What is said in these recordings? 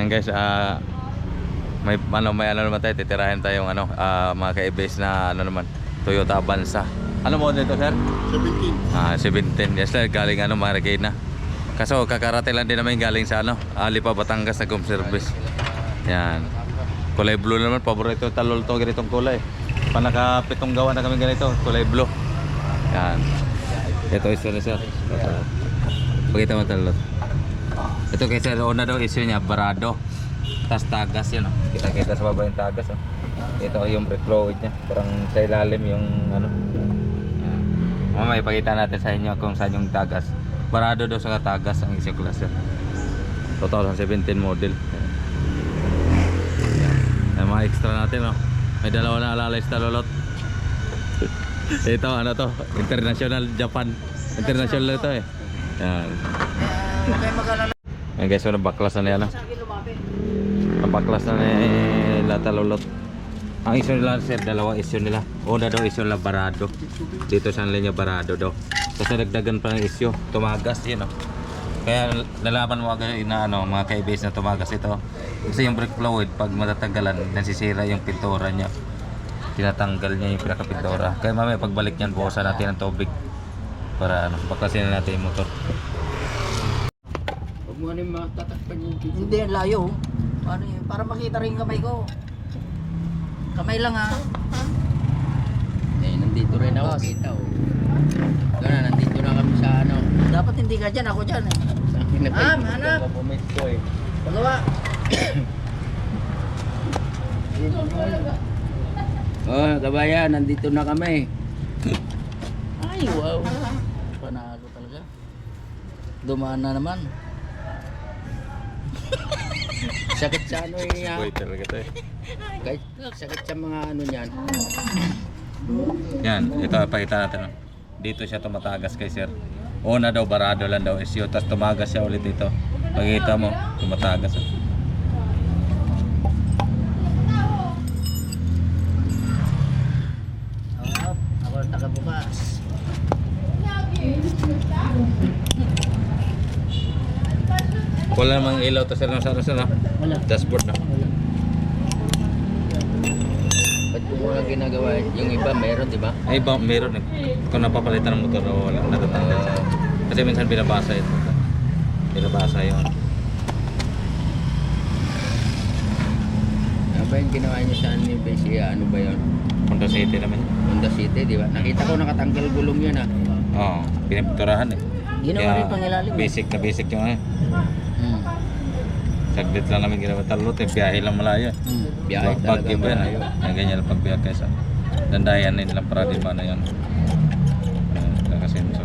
Ayan guys, may ano naman tayo, titirahin tayong mga ka-base na naman, Toyota Avanza. Ano model ito, sir? 17. 17. Yes sir, galing Marikina. Kaso kakarate lang din naman galing sa Lipa, Batangas na home service. Yan. Kulay blue naman, paborito talol to, ganitong kulay. Panakapitong gawa na kami ganito, kulay blue. Yan. Ito is sir. Pakita mo talot. Ito kay sir, una daw issue niya, barado. Tas tagas yun. Kita-kita sa baba yung tagas. Ito yung brake fluid niya. Parang sa ilalim yung Mamaya ipakita natin sa inyo kung saan yung tagas. Barado daw sa tagas ang issue class. 2017 model. Yan. Mga extra natin. May dalawa na alalay sa talolot. Ito to? International Japan. International ito eh. Yan. Yan guys, nabaklas na yan. Nabaklas na nila talolot. Ang issue nila sir, dalawa issue nila. Una daw issue nila barado. Dito sa linya barado daw. Kasi nagdagan pa ng issue, tumagas yun. Kaya nalaman mo agad na mga ka-base na tumagas ito. Kasi yung brake fluid pag matatagalan, nasisira yung pintura niya. Tinatanggal niya yung pinaka-pintura. Kaya mamaya pagbalik niyan, bukasan natin ng tubig para baklasin na natin yung motor. Huwag mo rin matatakpan yung video. Hindi, layo. Ano yun? Para makita rin kamay ko. Kamay lang ha. Nandito rin ako, kita Gana, nandito na kami sa Dapat hindi ka dyan, ako dyan eh. Hanap! Pumito eh. Pagawa! Oh, kabayan, nandito na kami. Ay, wow. Panalo talaga. Dumaan na naman. Sakit sa Boy talaga to eh. Kahit sakit sa mga niyan. Yan, ito pakita natin. Dito siya tumatagas kay sir. Una daw barado lang daw issue, tapos tumagas siya ulit dito. Pagkita mo, tumatagas. Ako tagabukas. Wala namang ilaw to sir ng sana. Wala. Dashboard na. Ba't yung mga ginagawa, yung iba meron, di ba? Ay ba, meron eh. Kung napapalitan ng motor, wala natatanggal siya. Kasi minsan binabasa ito. Binabasa yun. Ano ba yung ginawa niyo sa Anibesiya? Ano ba yun? Honda City naman. Honda City, di ba? Nakita ko nakatanggal gulong yun Oo, pinipinturahan eh. Ginawa rin pang ilalim. Basic na basic yung Hmm. Saglit lang namin ginawa talot eh. Biyahe lang malayo. Biyahe talaga Pag-iba yan malayo. eh. Ganyan lang pagbiyahe kaysa. Dandayan nilang para di ba na yun. Kasi so,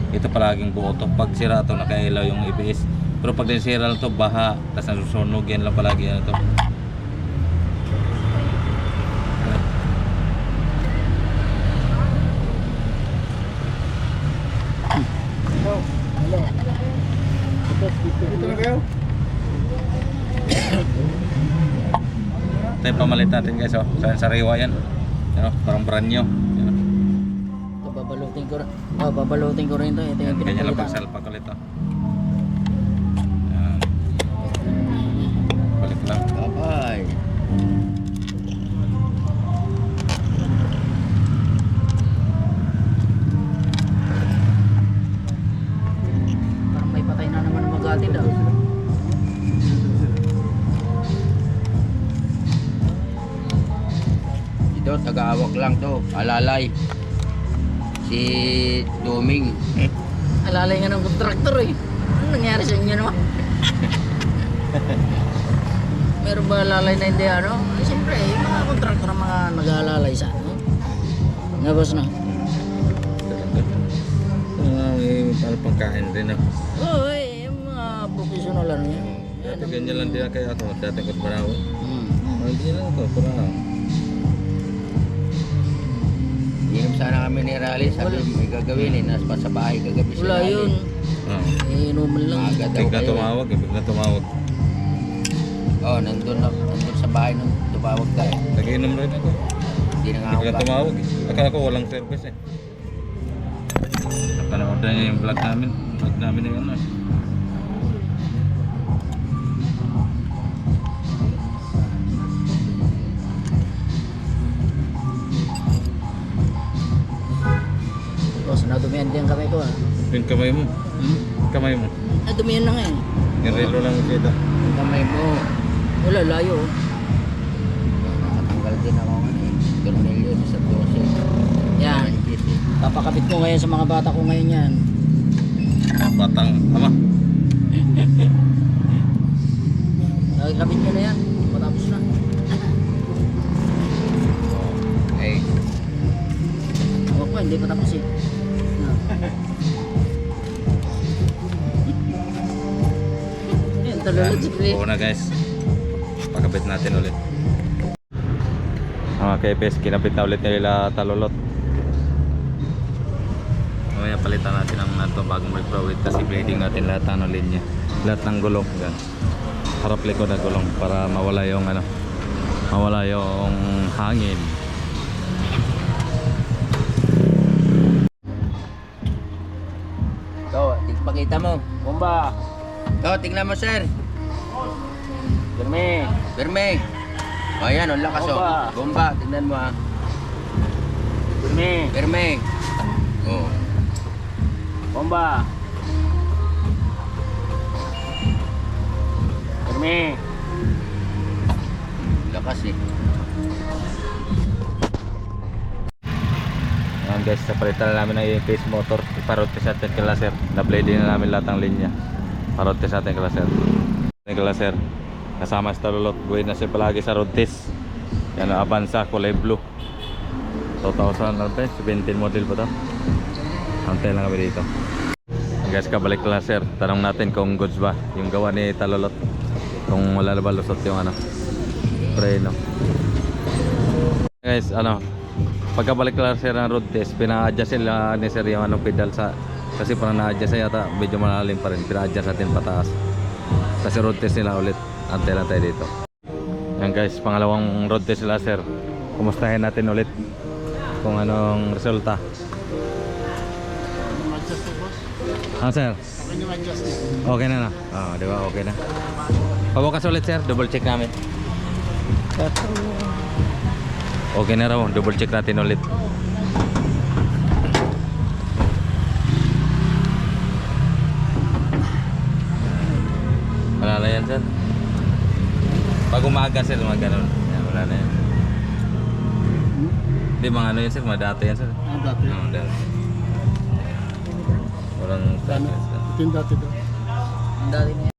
ito palaging buo to. Pag sira to nakailaw yung ABS. Pero pag sira lang to baha, tapos nasusunog yan lang palagi yan to. Dito na kayo? Ito yung pamalit natin guys sa sariwa yan. Parang brand new. Ito, babalutin ko rin ito. Ito yung Ganyan lang pinapalitan. pagsalpak ulit to. Yan. Balik lang. Kapay. Parang may patay na naman ang magati daw. Ito, taga-awak lang to. Alalay. Si Doming. Alalay nga ng kontraktor eh. Ano nangyari sa inyo naman? Meron ba alalay na hindi Siyempre, yung mga kontraktor ang mga nag-aalalay sa Nga boss na? Parang pangkain rin Oo yung mga professional yan. Dati ganyan lang din kaya ako. Dati ko paraw. Hmm. Ganyan lang ito, paraw. Inom sana kami ni Rally. Sabi may gagawin eh. Nasa pa sa bahay kagabi si Wala Rally. yun. Inuman lang. Maaga daw Bigla kayo. tumawag bigla tumawag. Oh, nandun sa bahay nung tumawag tayo. Nag-inom rin ako. Hindi na nga ako Bigla tumawag eh. Akala ko walang service eh. Napanood na niya yung vlog namin. Vlog namin na yun kamay ko ah. Yung kamay mo. Kamay mo. Ay, dumiyan na nga eh. Yung relo lang kita. Yung kamay mo. Wala, layo oh. Nakatanggal din ako ngayon. Tornilyo sa 12. Yan. Papakabit ko ngayon sa mga bata ko ngayon yan. Batang ama. Nakikabit nyo na yan. Matapos na. Okay. Ako po, hindi pa tapos eh. Yan, talulog si Play. Oo na guys. Pagkabit natin ulit. Mga kepes, kinabit na ulit nila talulot. Mamaya palitan natin ang nato bagong mag-fluid kasi bleeding natin lahat ng linya. Lahat ng gulong. Gan. Harap likod na gulong para mawala yung ano, mawala yung hangin. Ito, pakita mo. Bomba! Ito, tingnan mo sir. Germe! Berme. O yan, ang lakas o. Bomba. Bomba, tingnan mo ha. Germe! Berme. Oh. Bomba! Germe! Lakas eh. Ayan guys, napalitan na namin ng case motor. Iparotes natin kay laser. Na-blade na namin lahat ng linya. Parotes natin kay laser. Kay laser. Kasama sa talulot. Buhay na siya palagi sa road test. Yan ang Avanza, kulay blue. 2017 model pa to. Antay lang kami dito. Guys, kabalik na laser. Tanong natin kung goods ba yung gawa ni talulot. Kung wala na ba lusot yung ano, preno. Guys, ano, pagkabalik lang sir ng road test, pina-adjust nila ni sir yung anong pedal sa, kasi parang na-adjust na yata, medyo malalim pa rin, pina-adjust natin pataas kasi road test nila ulit. Antay lang tayo dito. Yan guys, pangalawang road test nila sir. Kumustahin natin ulit kung anong resulta. Sir? Okay na na? Oo, di ba? Okay na. Pabukas ulit sir, double check namin. Okay na raw, double check natin ulit. Wala na yan sir. Pag umaga sir, mga ganun. Yan, wala na yan. Hindi, mga ano yan sir, mga data yan sir. dati. Oo, data. Walang Ito yung dati daw. Ang dati na yan.